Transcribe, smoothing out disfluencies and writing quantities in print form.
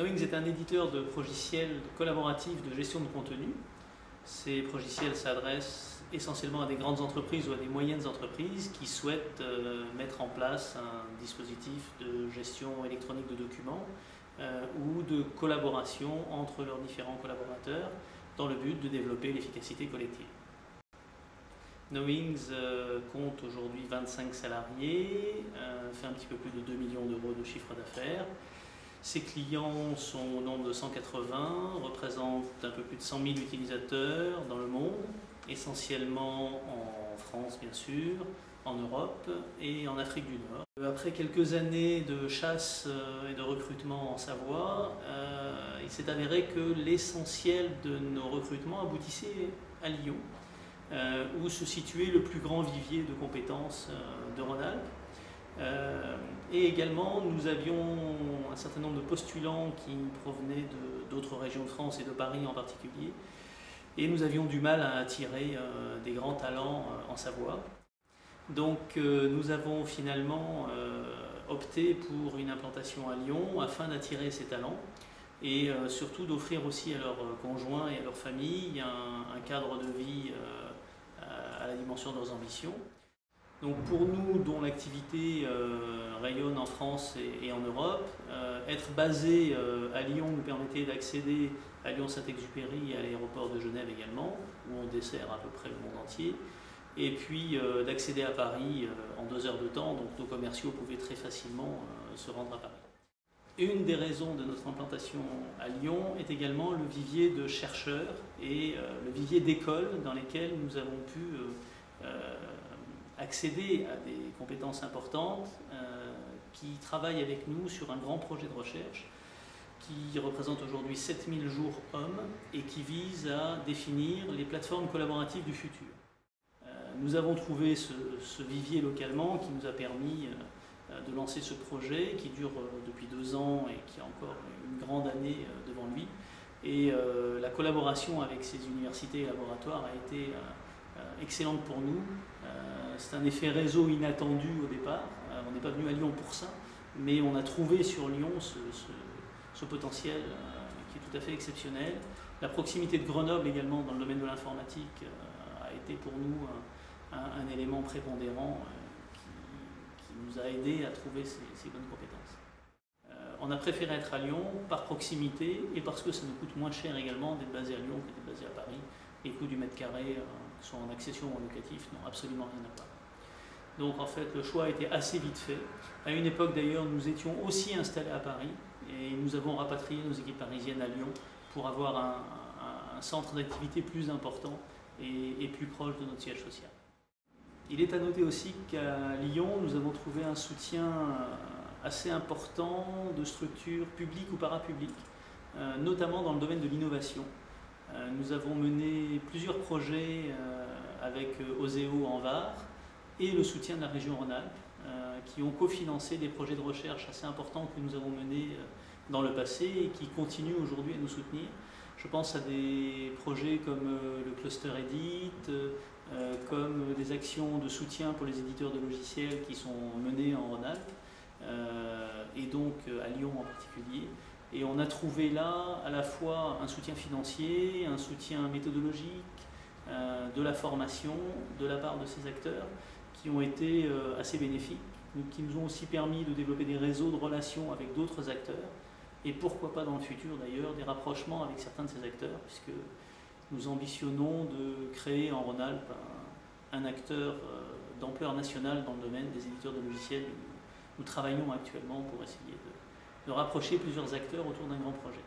Knowings est un éditeur de logiciels collaboratifs de gestion de contenu. Ces logiciels s'adressent essentiellement à des grandes entreprises ou à des moyennes entreprises qui souhaitent mettre en place un dispositif de gestion électronique de documents ou de collaboration entre leurs différents collaborateurs dans le but de développer l'efficacité collective. Knowings compte aujourd'hui 25 salariés, fait un petit peu plus de 2 millions d'euros de chiffre d'affaires. Ses clients sont au nombre de 180, représentent un peu plus de 100 000 utilisateurs dans le monde, essentiellement en France bien sûr, en Europe et en Afrique du Nord. Après quelques années de chasse et de recrutement en Savoie, il s'est avéré que l'essentiel de nos recrutements aboutissait à Lyon, où se situait le plus grand vivier de compétences de Rhône-Alpes. Et également, nous avions un certain nombre de postulants qui provenaient d'autres régions de France et de Paris en particulier. Et nous avions du mal à attirer des grands talents en Savoie. Donc nous avons finalement opté pour une implantation à Lyon afin d'attirer ces talents et surtout d'offrir aussi à leurs conjoints et à leurs familles un cadre de vie à la dimension de leurs ambitions. Donc pour nous, dont l'activité rayonne en France et en Europe, être basé à Lyon nous permettait d'accéder à Lyon-Saint-Exupéry et à l'aéroport de Genève également, où on dessert à peu près le monde entier, et puis d'accéder à Paris en 2 heures de temps, donc nos commerciaux pouvaient très facilement se rendre à Paris. Une des raisons de notre implantation à Lyon est également le vivier de chercheurs et le vivier d'écoles dans lesquelles nous avons pu accéder à des compétences importantes qui travaillent avec nous sur un grand projet de recherche qui représente aujourd'hui 7000 jours hommes et qui vise à définir les plateformes collaboratives du futur. Nous avons trouvé ce vivier localement qui nous a permis de lancer ce projet qui dure depuis 2 ans et qui a encore une grande année devant lui. Et la collaboration avec ces universités et laboratoires a été excellente pour nous. C'est un effet réseau inattendu au départ. On n'est pas venu à Lyon pour ça, mais on a trouvé sur Lyon ce potentiel qui est tout à fait exceptionnel. La proximité de Grenoble également dans le domaine de l'informatique a été pour nous un élément prépondérant qui nous a aidé à trouver ces bonnes compétences. On a préféré être à Lyon par proximité et parce que ça nous coûte moins cher également d'être basé à Lyon que d'être basé à Paris. Les coûts du mètre carré, que ce soit en accession ou en locatif, n'ont absolument rien à voir. Donc en fait, le choix a été assez vite fait. À une époque d'ailleurs, nous étions aussi installés à Paris et nous avons rapatrié nos équipes parisiennes à Lyon pour avoir un centre d'activité plus important et plus proche de notre siège social. Il est à noter aussi qu'à Lyon, nous avons trouvé un soutien assez important de structures publiques ou parapubliques, notamment dans le domaine de l'innovation. Nous avons mené plusieurs projets avec Oseo en Var et le soutien de la région Rhône-Alpes qui ont cofinancé des projets de recherche assez importants que nous avons menés dans le passé et qui continuent aujourd'hui à nous soutenir. Je pense à des projets comme le Cluster Edit, comme des actions de soutien pour les éditeurs de logiciels qui sont menées en Rhône-Alpes et donc à Lyon en particulier. Et on a trouvé là à la fois un soutien financier, un soutien méthodologique, de la formation de la part de ces acteurs qui ont été assez bénéfiques, qui nous ont aussi permis de développer des réseaux de relations avec d'autres acteurs et pourquoi pas dans le futur d'ailleurs des rapprochements avec certains de ces acteurs puisque nous ambitionnons de créer en Rhône-Alpes un acteur d'ampleur nationale dans le domaine des éditeurs de logiciels. Nous travaillons actuellement pour essayer de rapprocher plusieurs acteurs autour d'un grand projet.